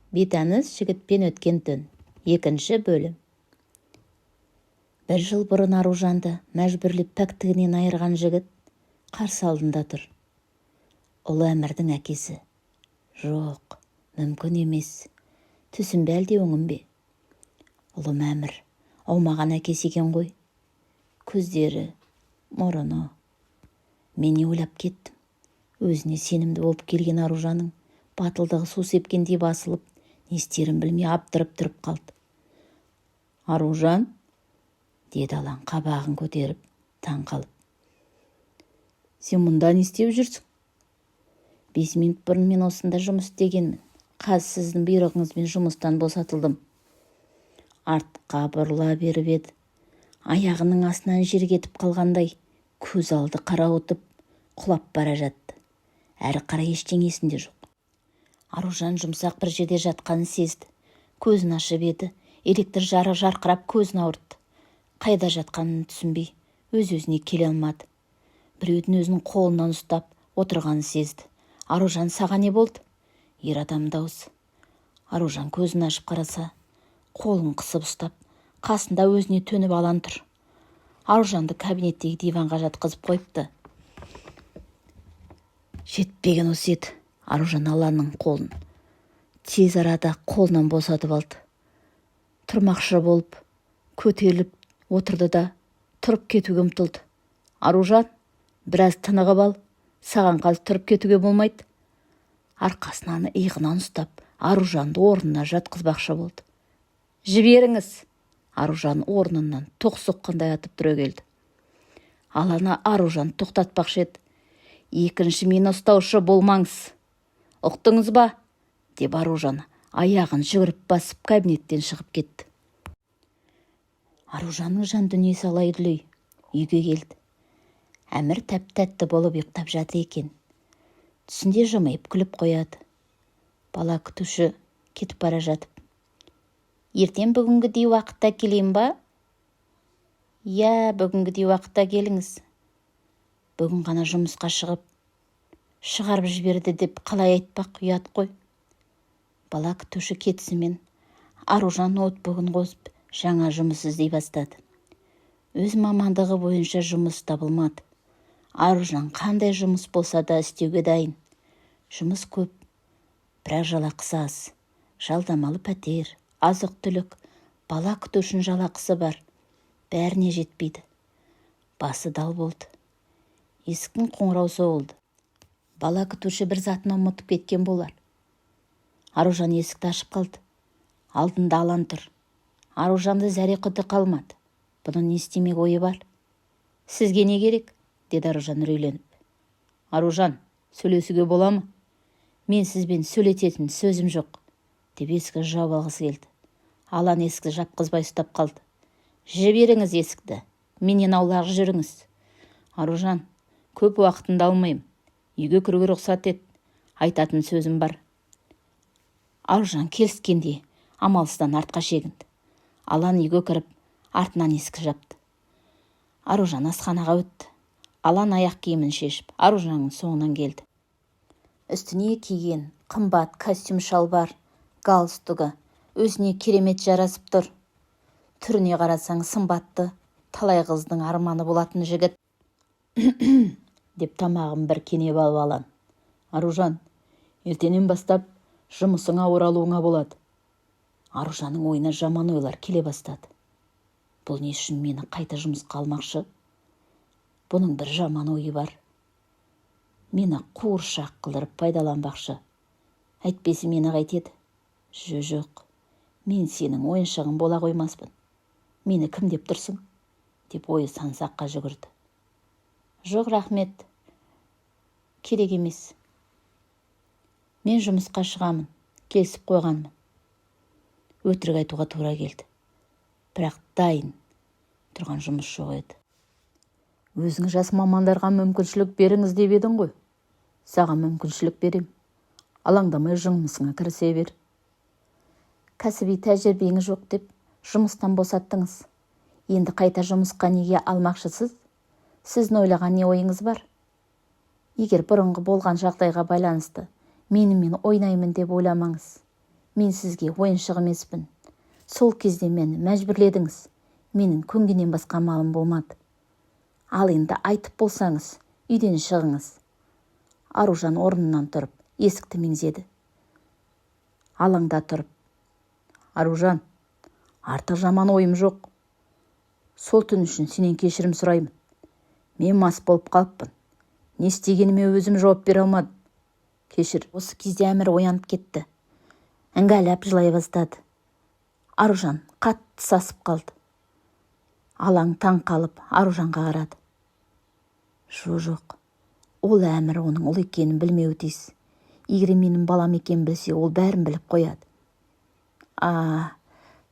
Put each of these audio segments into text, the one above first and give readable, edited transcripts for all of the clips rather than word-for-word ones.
Бейтаныс жігітпен өткен түн. 2 бөлім. 1 жыл бұрын Аружанды мәжбүрлеп пәктігінен айырған жігіт қарсы алдында тұр. Ұлы әмірдің әкесі. Жоқ, мүмкін емес. Түсінбе әлде оңым бе? Ұлы әмір, аумаған әкесі екен ғой. Көздері, мұрыны. Мен ойлап кеттім. Өзіне сенімді болып келген Аружанның батылдығы су сепкендей басылып, не істерін білмей аптырып тұрып қалды. Аружан, деді Алан қабағын көтеріп, таң қалып. Сен мұнда не істеп жүрсің? 5 минут бұрын мен осында жұмыс істегенмін. Қазір сіздің бұйрығыңызбен жұмыстан босатылдым. Артқа бұрыла беріп еді. Аяғының астынан жер кетіп қалғандай, көз алды қарауытып, құлап бара жатты. Әрі қарай ештеңесінде жоқ. Аружан жұмсақ бір жерде жатқанын сезді. Көзін ашып еді, электр жарығы жарқырап көзін ауыртты. Қайда жатқанын түсінбей, өз-өзіне келе алмады. Біреудің өзінің қолынан ұстап отырғанын сезді. Аружан, саған не болды? Ер адам дауысы. Аружан көзін ашып қараса, қолын қысып ұстап, қасында өзіне төніп Алан тұр. Аружанды кабинеттегі диванға жатқызып қойыпты. Жетпеген осы еді. Аружан Аланның қолын тез арада қолынан босатып алды. Тұрмақшы болып, көтеріліп отырды да тұрып кетуге ұмтылды. Аружан, біраз тынығып ал, саған қазір тұрып кетуге болмайды. Арқасынан иығынан ұстап, Аружанды орнына жатқызбақшы болды. Жіберіңіз! Аружан орнынан тоқ соққандай атып тұра келді. Алана Аружан тоқтатпақшы еді. Екінші мені ұстаушы болмаңыз. Ұқтыңыз ба? Деп Аружан аяғын жүгіріп басып кабинеттен шығып кетті. Аружанның жан дүниесі алай-дүлей үйге келді. Әмір тәп-тәтті болып ұйықтап жатыр екен. Түсінде жымиып күліп қояды. Бала күтуші кетіп бара жатып. Ертең бүгінгідей уақытта келейін ба? Я, бүгінгідей уақытта келіңіз. Бүгін ғана жұмысқа шығарып жіберді деп қалай айтпақ, ұят қой. Бала күтуші кетісімен Аружан ноутбугын қосып жаңа жұмыс іздей бастады. Өз мамандығы бойынша жұмыс табылмады. Аружан қандай жұмыс болса да істеуге дайын. Жұмыс көп, бірақ жалақысы аз. Жалдамалы пәтер, азық-түлік, бала күтушінің жалақысы бар. Бәріне жетпейді. Басы дал болды. Есіктің қоңырауы соғылды. Бала күтуші бір затын ұмытып кеткен болар. Аружан есікті ашып қалды. Алдында Алан тұр. Аружанды зәре-құты қалмады. Бұның не істемек ойы бар? Сізге не керек? Деді Аружан үрейленіп. Аружан, сөйлесуге бола ма? Мен сізбен сөйлететін сөзім жоқ, деп есікті жауып алғысы келді. Алан есікті жапқызбай ұстап қалды. Жіберіңіз есікті. Менен аулақ жүріңіз. Аружан, көп уақытында алмайым. Үйге кіруге рұқсат ет. Айтатын сөзім бар. Аружан келіскенде амалсыздан артқа шегінді. Алан үйге кіріп, артынан есік жапты. Аружан асханаға өтті. Алан аяқ киімін шешіп, Аружанның соңынан келді. Үстіне киген қымбат костюм шалбар, галстугы өзіне керемет жарасып тұр. Түріне қарасаң сымбатты, талай қыздың арманы болатын жігіт. Деп тамағын бір кенеп алып Алан. Аружан, ертеңнен бастап жұмысыңа оралуыңа болады. Аружанның ойына жаман ойлар келе бастады. Бұл не үшін мені қайта жұмысқа алмақшы? Бұның бір жаман ойы бар. Мені қуыршақ қылдырып пайдаланбақшы. Әйтпесе мені қайтеді. Жоқ, мен сенің ойыншығың бола қоймаспын. Мені кім деп тұрсың? Деп ойы сансаққа жүгірді. Жоқ, рахмет. Керек емес. Мен жұмысқа шығамын. Келісіп қойғанмын. Өтірік айтуға тура келді. Бірақ дайын тұрған жұмыс жоқ еді. Өзің жас мамандарға мүмкіншілік беріңіз деп едің ғой. Саған мүмкіншілік берем. Алаңдамай жұмысыңа кірісе бер. Кәсіби тәжірибеңіз жоқ деп жұмыстан босаттыңыз. Енді қайта жұмысқа неге алмақшысыз? Сіздің ойлаған не ойыңыз бар? Егер бұрынғы болған жағдайға байланысты менімен ойнаймын деп ойламаңыз. Мен сізге ойыншық емеспін. Сол кезде мені мәжбүрледіңіз. Менің көнгеннен басқа амалым болмады. Ал енді айтып болсаңыз, үйден шығыңыз. Аружан орнынан тұрып, есікті меңзеді. Алаңда тұрып: Аружан, артық жаман ойым жоқ. Сол түн үшін сенен кешірім сұраймын. Мен мас болып қалыппын. Не істегеніме өзім жауап бере алмадым. Кешір. Осы кезде Әмір оянып кетті. Іңгәлап жылай бастады. Аружан қатты сасып қалды. Алаң таң қалып Аружанға қарады. Жоқ, ол Әмір оның ұл екенін білмеуі тиіс. Егер менің балам екенін білсе, ол бәрін біліп қояды.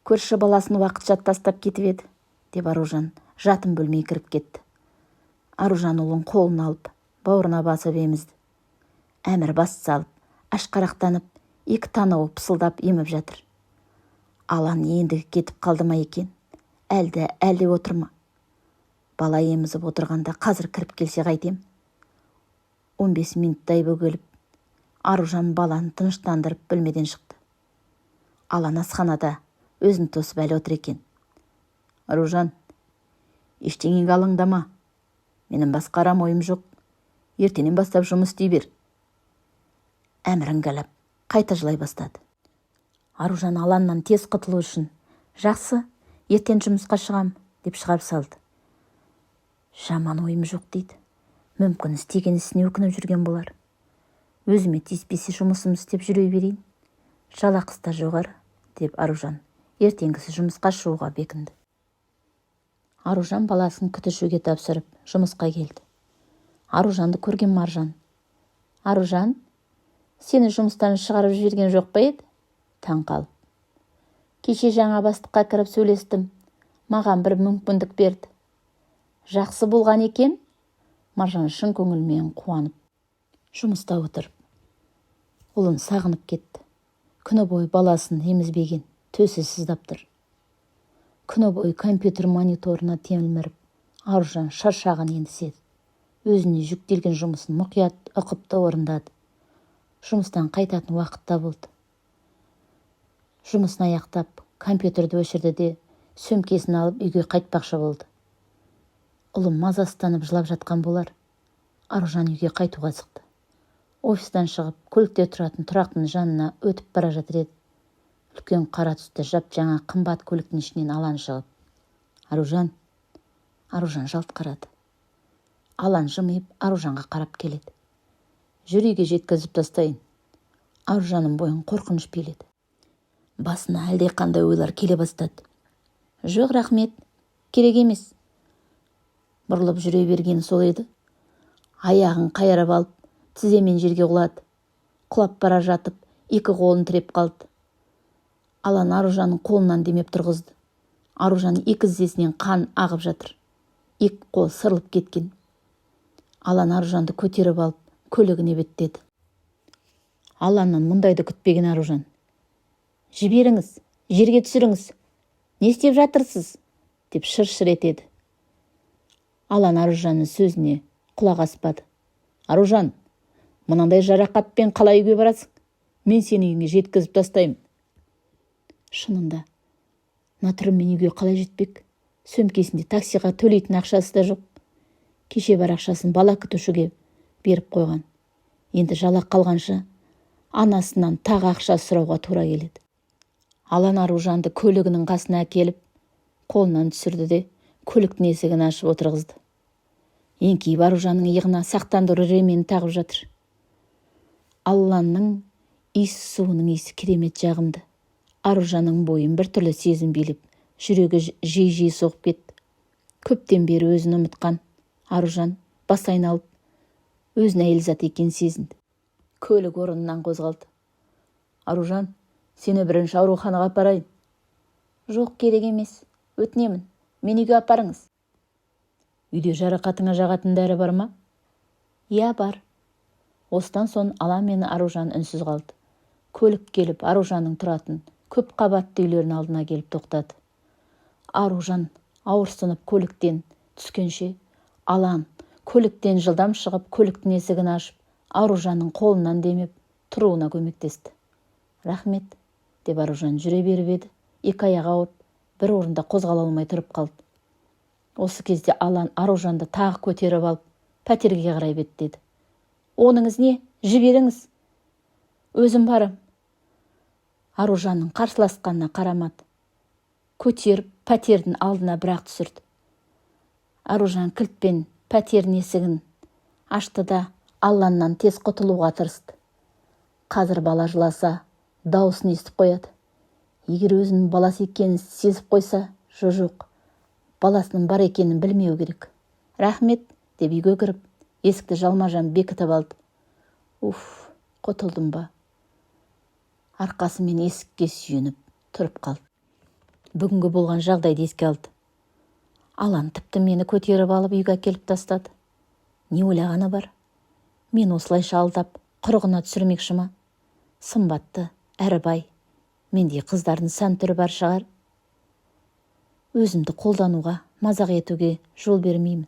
Көрші баласын уақытша тастап кетіп еді, деп Аружан жатын бөлмеге кіріп кетті. Аружан ұлын қолын алып, бауырына басып емізді. Әмір бас салып, ашқарақтанып, екі танауы пысылдап еміп жатыр. Алан ендігі кетіп қалды ма екен? Әлде отыр ма? Бала емізіп отырғанда қазір кіріп келсе қайтем? 15 минуттай бөгеліп, Аружан баланы тыныштандырып бөлмеден шықты. Алан асханада өзін тосып әлі отыр екен. Аружан, ештеңеге алаңдама. Менің басқа арам ойым жоқ. Ертеңнен бастап жұмыс істей бер. Әмір іңгәлап қайта жылай бастады. Аружан Аланнан тез құтылу үшін: Жақсы, ертең жұмысқа шығам, деп шығарып салды. Жаман ойым жоқ дейді. Мүмкін істеген ісіне өкініп жүрген болар. Өзіме тиіспесе жұмысымды істеп жүре берейін. Жалақысы да жоғары, деп Аружан ертеңгісі жұмысқа шығуға бекінді. Аружан баласын күтушіге тапсырып, жұмысқа келді. Аружанды көрген Маржан: Аружан, сені жұмыстан шығарып жіберген жоқ па еді? Таң қалып: Кеше жаңа бастыққа кіріп сөйлестім. Маған бір мүмкіндік берді. Жақсы болған екен? Маржан шын көңілмен қуанып жұмыста отырып, ұлын сағынып кетті. Күні бойы баласын емізбеген, төсі сыздап тұр. Күні бойы компьютер мониторына телміріп, Аружан шаршаған енді седі. Өзіне жүктелген жұмысын мұқият ұқыпты орындады. Жұмыстан қайтатын уақытта болды. Жұмысын аяқтап, компьютерді өшірді де сөмкесін алып үйге қайтпақшы болды. Ұлым мазасызданып жылап жатқан болар. Аружан үйге қайтуға асықты. Офистан шығып, көлікте тұратын тұрақтың жанына өтіп бара жатыр еді. Үлкен қара түсті жап-жаңа қымбат көліктің ішінен Алан шығып: Аружан. Аружан жалт қарады. Алан жымиып Аружанға қарап келеді. Жүр, үйге жеткізіп тастайын. Аружанның бойын қорқыныш биледі. Басына әлде қандай ойлар келе бастады. Жоқ, рахмет, керек емес. Бұрылып жүре бергені сол еді. Аяғын қайырып алып, тіземен жерге құлады. Құлап бара жатып, екі қолын тіреп қалды. Алан Аружанның қолынан демеп тұрғызды. Аружан екі тізесінен қан ағып жатыр. Екі қол сырылып кеткен. Алан Аружанды көтеріп алып, көлігіне беттеді. Аланнан мұндайды күтпеген Аружан: Жіберіңіз, жерге түсіріңіз. Не істеп жатырсыз? Деп шыр-шыр етеді. Алан Аружанның сөзіне құлақ аспады. Аружан, мынандай жарақатпен қалай үйге барасың? Мен сені үйіңе жеткізіп тастаймын. Шынында, натырыммен үйге қалай жетпек? Сөмкесінде таксиға төлейтін ақшасы да жоқ. Кеше бар ақшасын бала күтушіге беріп қойған. Енді жалақ қалғанша анасынан тағы ақша сұрауға тура келеді. Алан Аружанды көлігінің қасына әкеліп, қолынан түсірді де көліктің есігін ашып отырғызды. Еңкейіп Аружанның иығына сақтандыру ремені тағып жатыр. Алланың иіс суының иісі керемет жағымды. Аружанның бойын біртүрлі сезім билеп, жүрегі жиі-жиі соғып кетті. Көптен бері өзін ұмытқан Аружан бас айналып, өзін әйел зат екенін сезінді. Көлік орнынан қозғалды. Аружан, сені бірінші ауруханаға апарайын. Жоқ, керек емес. Өтінемін, мен үйге апарыңыз. Үйде жарақатыңа жағатын дәрі бар ма? Иә, бар. Осыдан соң Алан мен Аружан үнсіз қалды. Көлік келіп Аружанның тұратын көп қабатты үйлердің алдына келіп тоқтады. Аружан ауырсынып көліктен түскенше, Алан көліктен жылдам шығып, көліктің есігін ашып, Аружанның қолынан демеп, тұруына көмектесті. Рахмет, деп Аружан жүре беріп еді. Екі аяғы ауырып, бір орында қозғала алмай тұрып қалды. Осы кезде Алан Аружанды тағы көтеріп алып, пәтерге қарай беттеді. Оныңыз не? Жіберіңіз. Өзім барым. Аружанның қарсыласқанына қарамады. Көтеріп пәтердің алдына бірақ түсірді. Аружан кілтпен пәтердің есігін ашты да Алланнан тез құтылуға тырысты. Қазір бала жыласа, дауысын естіп қояды. Егер өзінің баласы екенін сезіп қойса, жоқ, баласының бар екенін білмеу керек. Рахмет, деп үйге кіріп, есікті жалма-жан бекітіп алды. Құтылдым ба? Арқасымен есікке сүйеніп тұрып қалды. Бүгінгі болған жағдайды еске алды. Алан тіпті мені көтеріп алып үйге әкеліп тастады. Не ойлағаны бар? Мен осылайша алдап, құрығына түсірмекші ма? Сымбатты, әрі бай, мендей қыздардың сан түрі бар шығар. Өзімді қолдануға, мазақ етуге жол бермеймін.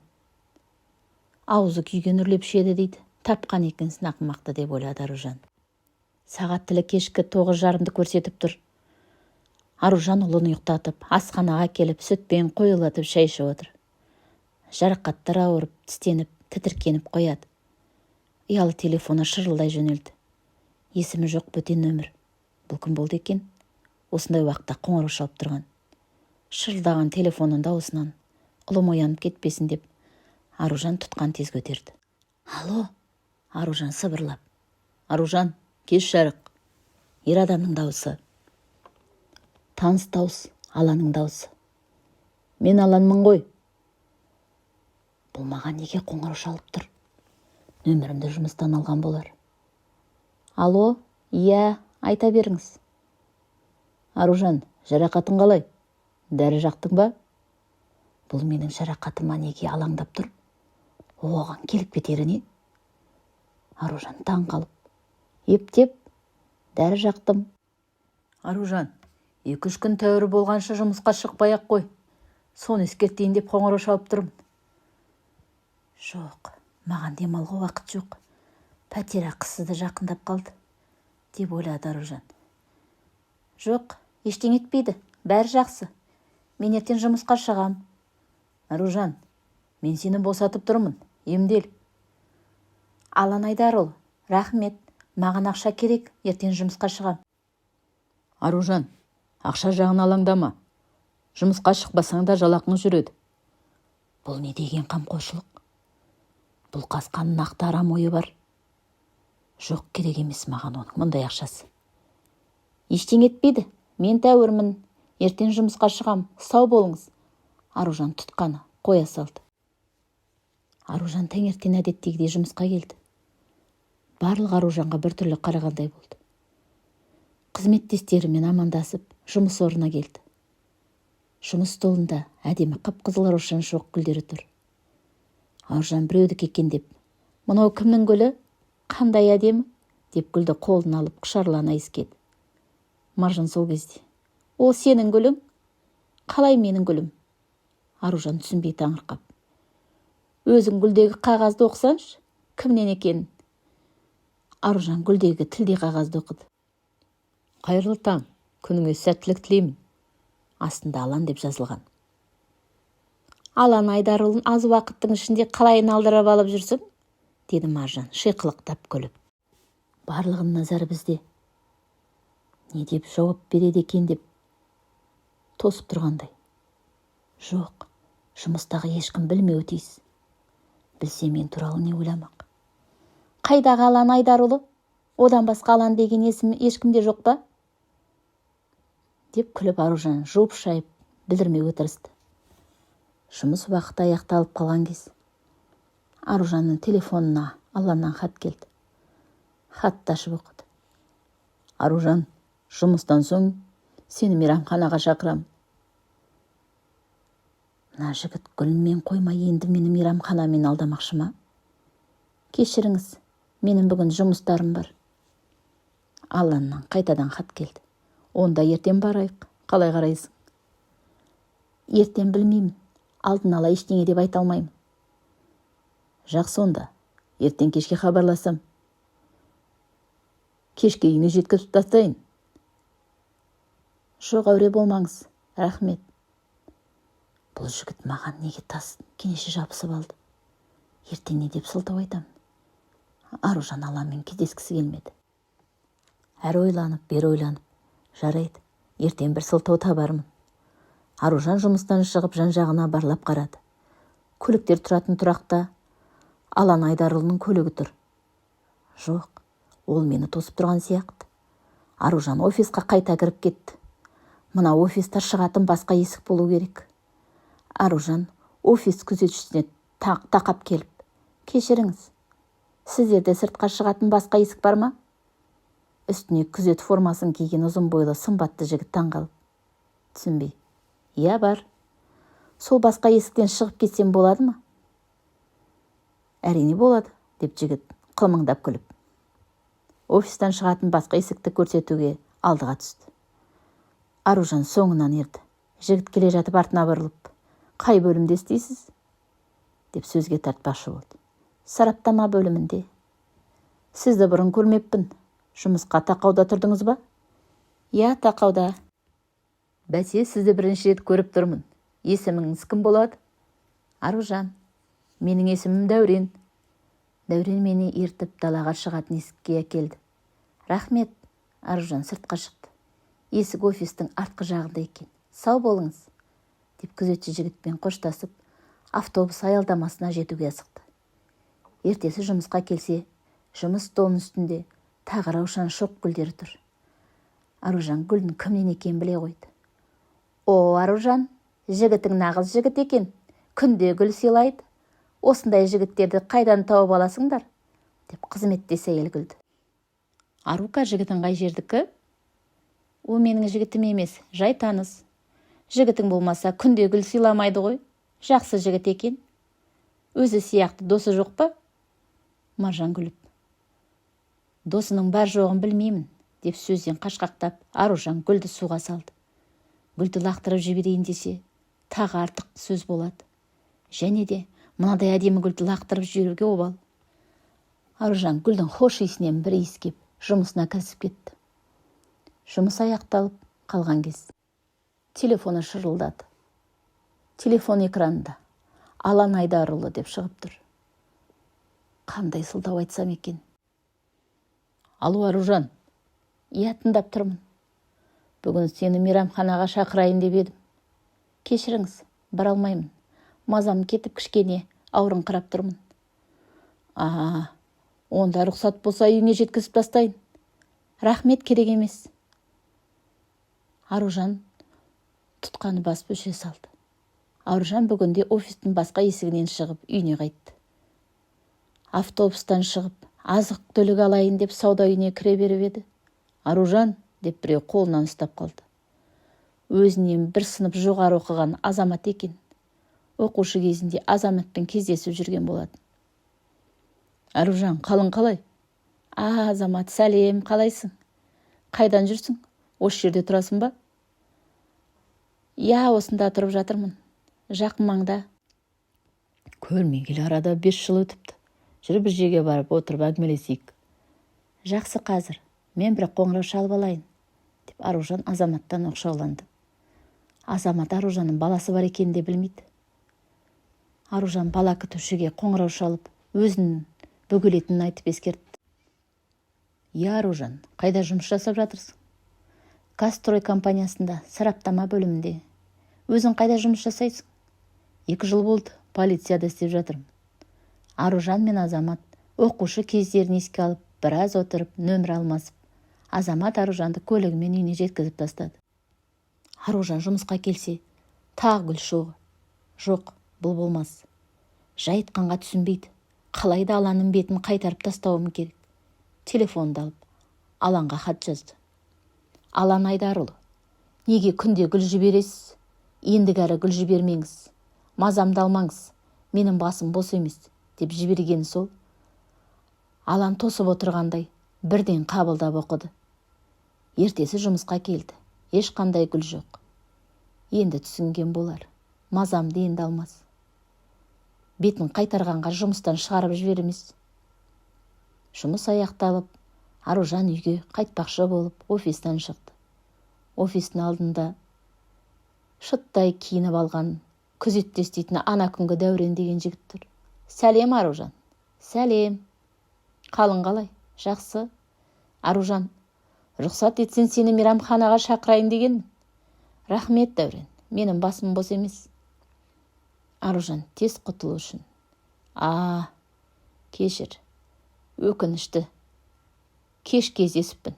Аузы күйген үрлеп ішеді дейді. Тапқан екенсің ақымақты, деп ойлады Аружан. Сағат тілі кешкі 9:30-ды көрсетіп тұр. Аружан ұлын ұйықтатып, асханаға келіп, сүтпен қойылатып шай ішіп отыр. Жарақаттар ауырып, тістеніп, тітіркеніп қояды. Ұялы телефоны шырылдай жөнелді. Есімі жоқ бөтен нөмір. Бұл кім болды екен? Осындай уақытта қоңырау шалып тұрған. Шырылдаған телефонның дауысынан ұлым оянып кетпесін деп, Аружан тұтқан тез көтерді. Алло, Аружан сыбырлап. Аружан, кеш жарық. Ер адамның дауысы. Таныс дауыс, Аланның дауысы. Мен Аланмын ғой. Бұл маған неге қоңырау шалып тұр? Нөмірімді жұмыстан алған болар. Алло, иә, айта беріңіз. Аружан, жарақатың қалай? Дәрі жақтың ба? Бұл менің жарақатыма неге алаңдап тұр? Оған келіп кетері не? Аружан таң қалып. Ептеп, дәрі жақтым. Аружан, 2-3 күн тәуірі болғанша жұмысқа шықпай-ақ қой. Соны ескертейін деп қоңырау шалып тұрмын. Жоқ, маған демалға уақыт жоқ. Пәтер ақысы да жақындап қалды, деп ойлады Аружан. Жоқ, ештеңе етпейді, бәрі жақсы. Мен ертең жұмысқа шығам. Аружан, мен сені босатып тұрмын, емдел. Алан Айдарұлы, рахмет, маған ақша керек, ертең жұмысқа шығам. Аружан, ақша жағын алаңдама. Жұмысқа шықпасаң да жалақың жүреді. Бұл не деген қамқоршылық? Бұл қасқан нақты арам ойы бар. Жоқ, керек емес маған оның мұндай ақшасы. Ештеңе етпейді, мен тәуірмін, ертең жұмысқа шығам, сау болыңыз. Аружан тұтқаны қоя салды. Аружан таңертең әдеттегідей жұмысқа келді. Барлық Аружанға біртүрлі қарағандай болды. Қызметтестерімен амандасып, жұмыс орнына келді. Жұмыс столында әдемі қып-қызыл рошан шоқ гүлдері тұр. Аружан біреудікі екен деп, мынау кімнің гүлі? Қандай әдемі? Деп гүлді қолына алып құшарлана иіскеді. Маржан сол кезде. О, сенің гүлің? Қалай менің гүлім? Аружан түсінбей таңырқап. Өзің гүлдегі қағазды оқысаңшы, кімнен екенін? Аружан гүлдегі тілде қағазды оқыды. Қайырлы таң, күніңе сәттілік тілеймін. Астында Алан деп жазылған. Алан Айдарұлын аз уақыттың ішінде қалай алдырып алып жүрсің? Деді Маржан шиқылықтап күліп. Барлығын назар бізде. Не деп жауап береді екен деп тосып тұрғандай. Жоқ, жұмыстағы ешкім білмеуі тиіс. Білсе мен туралы не ойламақ? Қайдағы Алан Айдарұлы? Одан басқа Алан деген есім ешкімде жоқ па? Деп күліп Аружан жуып шайып білдірмеуге тырысты. Жұмыс уақыты аяқталып қалған кез. Аружанның телефонына Аланнан хат келді. Хатты ашып оқыды. Аружан, жұмыстан соң сені мейрамханаға шақырам. Мына жігіт гүлмен қоймай енді мені мейрамханамен алдамақшы ма? Кешіріңіз, менің бүгін жұмыстарым бар. Аланнан қайтадан хат келді. Онда ертең барайық, қалай қарайсың? Ертең білмеймін, алдын ала ештеңе деп айта алмаймын. Жақсы онда, ертең кешке хабарласам. Кешке үйіңе жеткізіп тастайын. Жоқ, әуре болмаңыз, рахмет. Бұл жігіт маған неге тас кенеше жабысып алды? Ертең не деп сылтау айтам? Аружан Аламмен кездескісі келмеді. Әрі ойланып, бері ойланып, жарайды, ертең бір сылтау табармын. Аружан жұмыстан шығып жан-жағына барлап қарады. Көліктер тұратын тұрақта Алан Айдарұлының көлігі тұр. Жоқ, ол мені тосып тұрған сияқты. Аружан офисқа қайта кіріп кетті. Мына офиста шығатын басқа есік болу керек. Аружан офис күзетшісіне тақап келіп: кешіріңіз, сіздерде сыртқа шығатын басқа есік бар ма? Үстіне күзет формасын киген ұзын бойлы сымбатты жігіт таңғалып: түсінбей: иә, бар. Сол басқа есіктен шығып кетсем болады ма? Әрине болады, деп жігіт қылмыңдап күліп. Офистан шығатын басқа есікті көрсетуге алдыға түсті. Аружан соңынан ерді. Жігіт келе жатып артына бұрылып: қай бөлімде істейсіз? Деп сөзге тартпақшы болды. Сараптама бөлімінде. Сізді бұрын көрмеппін. Жұмысқа тақауда тұрдыңыз ба? Я, тақауда. Бәсе, сізді бірінші рет көріп тұрмын. Есіміңіз кім болады? Аружан. Менің есімім Дәурен. Дәурен мені ертіп далаға шығатын есікке әкелді. Рахмет. Аружан сыртқа шықты. Есік офистің артқы жағында екен. Сау болыңыз, деп күзетші жігітпен қоштасып, автобус аялдамасына жетуге асықты. Ертесі жұмысқа келсе, жұмыс столының үстінде тағы раушан шоқ гүлдері тұр. Аружан гүлдің кімнен екенін біле қойды. О, Аружан, жігітің нағыз жігіт екен. Күнде гүл сыйлайды. Осындай жігіттерді қайдан тауып аласыңдар? Деп қызметтес әйел күлді. Арука, жігітің қай жердікі? О, менің жігітім емес, жай таныс. Жігітің болмаса күнде гүл сыйламайды ғой. Жақсы жігіт екен. Өзі сияқты досы жоқ па? Маржан күліп: досының бар жоғын білмеймін, деп сөзден қашқақтап, Аружан гүлді суға салды. Гүлді лақтырып жіберейін десе, тағы артық сөз болады. Және де мынадай әдемі гүлді лақтырып жіберуге обал. Аружан гүлдің хош иісінен бір иіскеп, жұмысына кірісіп кетті. Жұмыс аяқталып қалған кез телефоны шырылдады. Телефон экранында Алан Айдарұлы деп шығып тұр. Қандай сылтау айтсам екен? Алло, Аружан. Иә, тыңдап тұрмын. Бүгін сені мейрамханаға шақырайын деп едім. Кешіріңіз, бара алмаймын. Мазам кетіп кішкене ауырыңқырап тұрмын. Онда рұқсат болса үйіңе жеткізіп тастайын. Рахмет, керек емес. Аружан тұтқаны басып өше салды. Аружан бүгінде офистің басқа есігінен шығып үйіне қайтты. Автобустан шығып, азық түлік алайын деп сауда үйіне кіре беріп еді. Аружан, деп біреу қолынан ұстап қалды. Өзінен бір сынып жоғары оқыған азамат екен. Оқушы кезінде азаматпен кездесіп жүрген болатын. Аружан, қалың қалай? Азамат, сәлем, қалайсың? Қайдан жүрсің? Осы жерде тұрасың ба? Я, осында тұрып жатырмын. Жақын маңда. Көрмегелі арада 5 жыл өтіпті. Жүр бір жерге барып отырып әңгімелесейік. Жақсы, қазір. Мен бір қоңырау шалып алайын, деп Аружан азаматтан оқшауланды. Азамат Аружанның баласы бар екенін де білмейді. Аружан бала күтушіге қоңырау шалып, өзінің бөгелетінін айтып ескертті. Я, Аружан, қайда жұмыс жасап жатырсың? Казстрой компаниясында, сараптама бөлімінде. Өзің қайда жұмыс жасайсың? 2 жыл болды, полицияда істеп жатырмын. Аружан мен Азамат оқушы кездерін еске алып, біраз отырып, нөмір алмасып, Азамат Аружанды көлігімен үйіне жеткізіп тастады. Аружан жұмысқа келсе, тағы гүл шоғы. Жоқ, бұл болмас. Жайтқанға түсінбейді. Қалайда Аланның бетін қайтарып тастауым керек. Телефонды алып, Аланға хат жазды. Алан Айдарұлы, неге күнде гүл жібересіз? Ендігәрі гүл жібермеңіз. Мазамды алмаңыз. Менің басым бос емес, деп жіберген сол. Алан тосып отырғандай бірден қабылдап оқыды. Ертесі жұмысқа келді. Ешқандай гүл жоқ. Енді түсінген болар. Мазамды енді алмас. Бетін қайтарғанға жұмыстан шығарып жібермес. Жұмыс аяқталып, Аружан үйге қайтпақшы болып офистан шықты. офистің алдында шыттай киініп алған, күзетте істейтін ана күнгі Дәурен деген жігіт тұр. Сәлем, Аружан. Сәлем. Қалың қалай? Жақсы. Аружан, рұқсат етсен сені мейрамханаға шақырайын дегенмін. Рахмет, Дәурен. Менің басым бос емес. Аружан тез құтылу үшін. Кешір. Өкінішті. Кеш кездесіппін.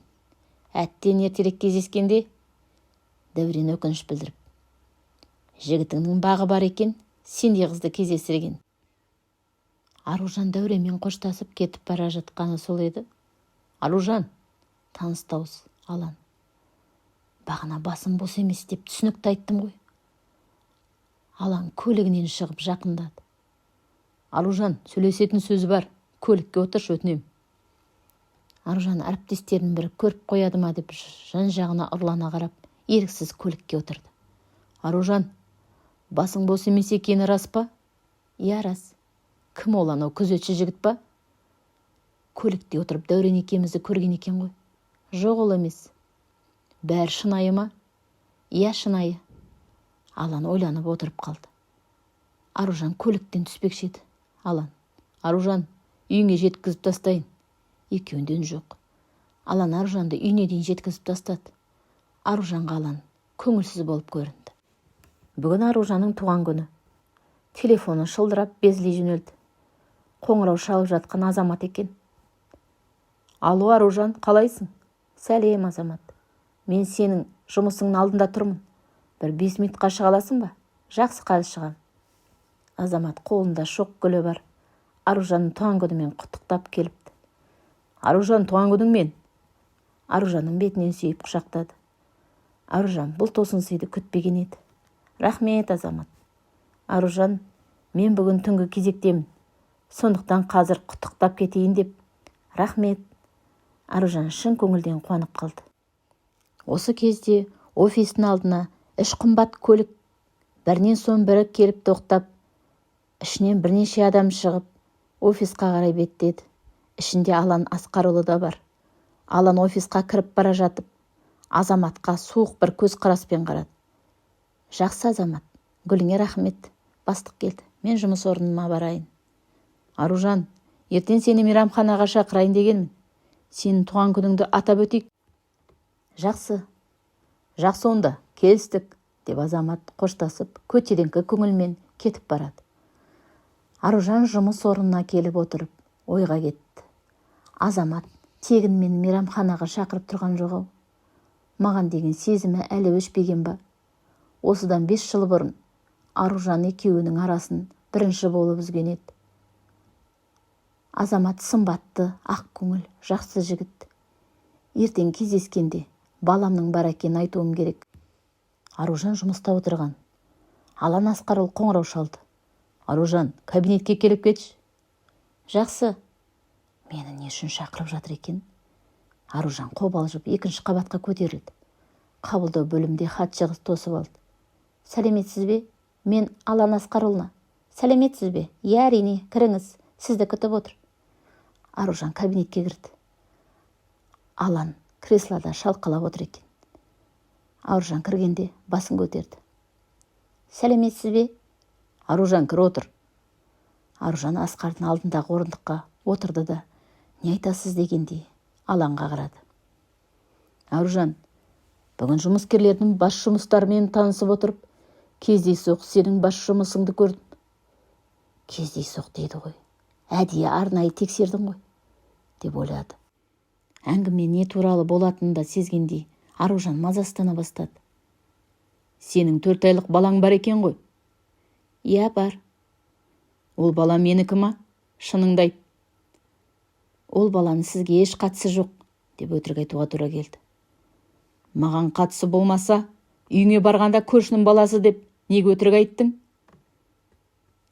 Әттен ертерек кездескенде, Дәурен өкініш білдіріп. Жігітіңнің бағы бар екен, сендей қызды кездестірген. Аружан Дәуренмен қоштасып кетіп бара жатқаны сол еді. Аружан, таныс дауыс, Алан. Бағана басым бос емес деп түсінікті айттым ғой. Алан көлігінен шығып жақындады. Аружан, сөйлесетін сөз бар, көлікке отыршы, өтінем. Аружан әріптестерінің бірі көріп қояды ма деп жан-жағына ұрлана қарап, еріксіз көлікке отырды. Аружан, басың бос емес екені рас па? Иә, рас. Кім ол, анау күзетші жігіт па? Көлікте отырып Дәурен екеумізді көрген екен ғой. Жоқ, ол емес. Бәрі шынайы ма? Иә, шынайы. Алан ойланып отырып қалды. Аружан көліктен түспекші еді. Алан, Аружан, үйіңе жеткізіп тастайын. Екеуінден жоқ. Алан Аружанды үйіне дейін жеткізіп тастады. Аружанға Алан көңілсіз болып көрінді. Бүгін Аружанның туған күні. Телефоны шылдырап безіле жөнелді. Қоңырау шалып жатқан Азамат екен. Алло, Аружан, қалайсың? Сәлем, Азамат. Мен сенің жұмысыңның алдында тұрмын. Бір 5 минутқа шыға аласың ба? Жақсы, қазір шығам. Азамат қолында шоқ гүлі бар. Аружанның туған күнімен құттықтап келіпті. Аружан, туған күніңмен. Аружанның бетінен сүйіп құшақтады. Аружан бұл тосын сыйды күтпеген еді. Рахмет, Азамат. Аружан, мен бүгін түнгі кезектемін. Сондықтан қазір құттықтап кетейін деп. Рахмет. Аружан шын көңілден қуанып қалды. Осы кезде офистің алдына үш қымбат көлік бірінен соң бірі келіп тоқтап, ішінен бірнеше адам шығып, офисқа қарай беттеді. Ішінде Алан Асқарұлы да бар. Алан офисқа кіріп бара жатып, Азаматқа суық бір көз қараспен қарады. Жақсы, Азамат, гүліңе рахмет. Бастық келді. Мен жұмыс орныма барайын. Аружан, ертең сені мейрамханаға шақырайын дегенмін. Сенің туған күніңді атап өтейік. Жақсы. Жақсы онда, келістік, деп Азамат қоштасып, көтеріңкі көңілмен кетіп барады. Аружан жұмыс орнына келіп отырып, ойға кетті. Азамат тегін мені мейрамханаға шақырып тұрған жоқ-ау. Маған деген сезімі әлі өшпеген ба? Осыдан 5 жыл бұрын Аружан екеуінің арасын бірінші болып үзген еді. Азамат сымбатты, ақ көңіл, жақсы жігіт. Ертең кездескенде баламның бар екенін айтуым керек. Аружан жұмыста отырған. Алан Асқарұлы қоңырау шалды. Аружан, кабинетке келіп кетші. Жақсы. Мені не үшін шақырып жатыр екен? Аружан қобалжып 2-ші қабатқа көтерілді. Қабылдау бөлімде хатшығы тосып алды. Сәлеметсіз бе? Мен Алан Асқарұлына. Сәлеметсіз бе? Иә, әрине, кіріңіз. Сізді күтіп отыр. Аружан кабинетке кірді. Алан креслода шалқалап отыр екен. Аружан кіргенде басын көтерді. Сәлеметсіз бе? Аружан, кір отыр. Аружан Асқардың алдындағы орындыққа отырды да, не айтасыз дегендей Аланға қарады. Аружан, бүгін жұмыскерлердің бас жұмыстарымен танысып отырып, кездейсоқ сенің бас жұмысыңды көрдім. Кездейсоқ дейді ғой. Әдейі арнайы тексердің ғой, деп ойлады. Әңгіме не туралы болатынын да сезгендей, Аружан мазасыздана бастады. Сенің 4 айлық балаң бар екен ғой? Иә, бар. Ол бала менікі ма? Шыныңды айт. Ол баланың сізге еш қатысы жоқ, деп өтірік айтуға тура келді. Маған қатысы болмаса, үйіңе барғанда көршінің баласы деп неге өтірік айттың?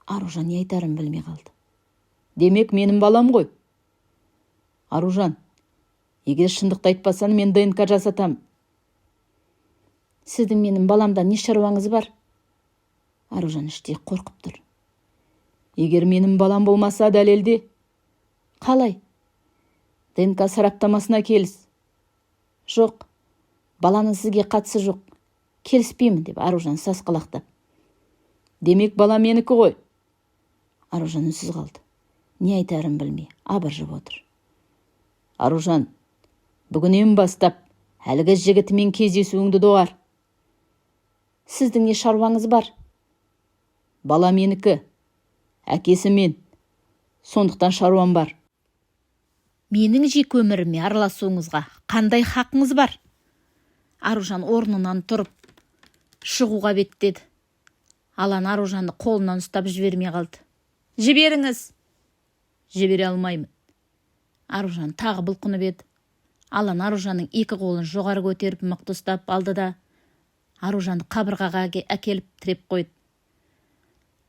Аружан не айтарын білмей қалды. Демек, менің балам ғой. Аружан, егер шындықты айтпасан, мен ДНК жасатам. Сіздің менің баламда не шаруаңыз бар? Аружан іштей қорқып тұр. Егер менің балам болмаса, дәлелде. Қалай? ДНК сараптамасына келіс. Жоқ, баланың сізге қатысы жоқ, келіспеймін деп Аружан сасқалақтап. Демек бала менікі ғой. Аружан үнсіз қалды. Не айтарын білмей, абыржып отыр. Аружан, бүгіннен бастап әлгі жігітімен кездесуіңді доғар. Сіздің не шаруаңыз бар? Бала менікі, әкесі мен. Сондықтан шаруам бар. Менің жеке өміріме араласуыңызға қандай хақыңыз бар? Аружан орнынан тұрып, шығуға беттеді. Алан Аружанды қолынан ұстап жібермей қалды. Жіберіңіз. Жібере алмаймын. Аружан тағы бұлқынып еді. Алан Аружанның екі қолын жоғары көтеріп мықты ұстап алды да Аружанды қабырғаға әкеліп тіреп қойды.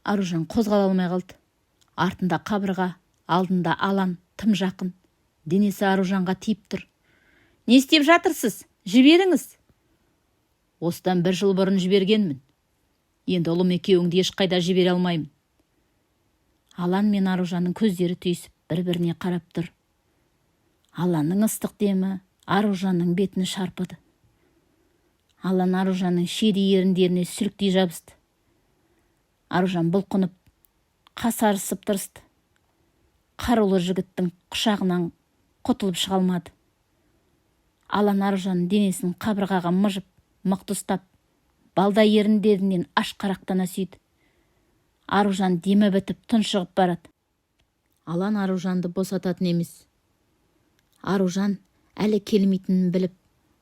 Аружан қозғала алмай қалды. Артында қабырға, алдында Алан тым жақын. Денесі Аружанға тиіп тұр. Не істеп жатырсыз? Жіберіңіз. Осыдан 1 жыл бұрын жібергенмін. Енді ұлым екеуіңді ешқайда жібере алмаймын. Алан мен Аружанның көздері түйісіп, бір-біріне қарап тұр. Аланның ыстық демі Аружанның бетін шарпыды. Алан Аружанның шиедей еріндеріне сүліктей жабысты. Аружан бұлқынып, қасарысып тырысты. Қарулы жігіттің құшағынан құтылып шыға алмады. Алан Аружанның денесін қабырғаға мыжып, мықты ұстап, балдай еріндерінен ашқарақтана сүйді. Аружан демі бітіп тұншығып барады. Алан Аружанды босататын емес. Аружан әлі келмейтінін біліп,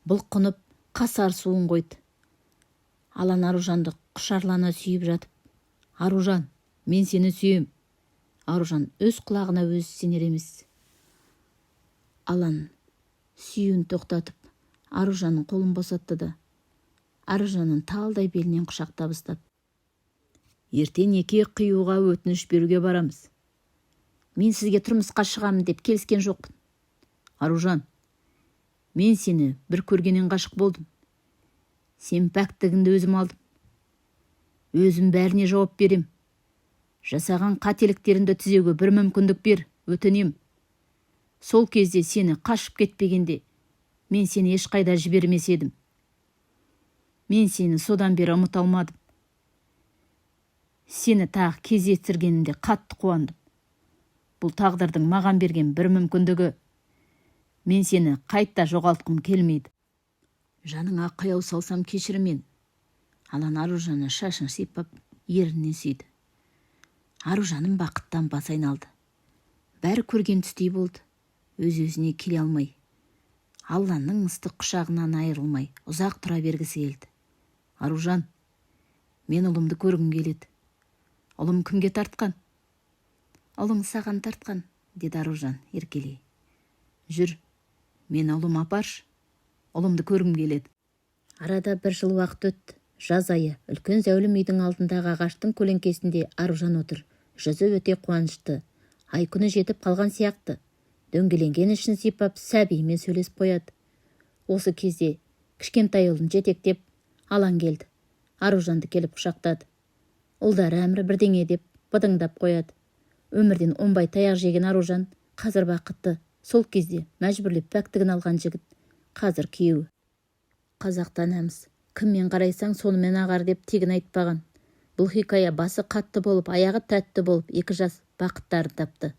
бұлқынып, қасарысуын қойды. Алан Аружанды құшарлана сүйіп жатып, Аружан, мен сені сүйем. Аружан өз құлағына өзі сенер емес. Алан сүйін тоқтатып, Аружанның қолын босатты да, Аружанның талдай белінен құшақтап ұстап. Ертең неке қиюға өтініш беруге барамыз. Мен сізге тұрмысқа шығамын деп келіскен жоқпын. Аружан, мен сені бір көргеннен ғашық болдым. Сен пәктігіңді өзім алдым. Өзім бәріне жауап берем. Жасаған қателіктеріңді түзеуге бір мүмкіндік бер, өтінем. Сол кезде сені қашып кетпегенде, мен сені ешқайда жібермес едім. Мен сені содан бері ұмыта алмадым. Сені тағы кездестіргенімде қатты қуандым. Бұл тағдырдың маған берген бір мүмкіндігі. Мен сені қайта жоғалтқым келмейді. Жаныңа қаяу салсам кешір мен. Алан Аружанның шашын сипап, ерінен сүйді. Аружанның бақыттан бас айналды. Бәрі көрген түстей болды. Өз-өзіне келе алмай. Алланың ыстық құшағынан айырылмай, ұзақ тұра бергісі келді. Аружан, мен ұлымды көргім келеді. Ұлым кімге тартқан? Ұлың саған тартқан, деді Аружан еркелей. Жүр, мен ұлым апаршы. Ұлымды көргім келеді. Арада 1 жыл уақыт өтті. Жаз айы, үлкен зәулім үйдің алдындағы ағаштың көлеңкесінде Аружан отыр. Жүзі өте қуанышты. Ай күні жетіп қалған сияқты. Дөңгеленген ішін сипап, сәбиімен сөйлесіп қояды. Осы кезде кішкентай ұлын жетектеп Алан келді. Аружанды келіп құшақтады. Ұлдары әмірі бірдеңе деп быдыңдап қояды. Өмірден оңбай таяқ жеген Аружан қазір бақытты. Сол кезде мәжбүрлеп пәктігін алған жігіт қазір күйеуі. Қазақтан әміс, кіммен қарайсаң сонымен ағар деп тегін айтпаған. Бұл хикая басы қатты болып, аяғы тәтті болып, екі жас бақыттарын тапты.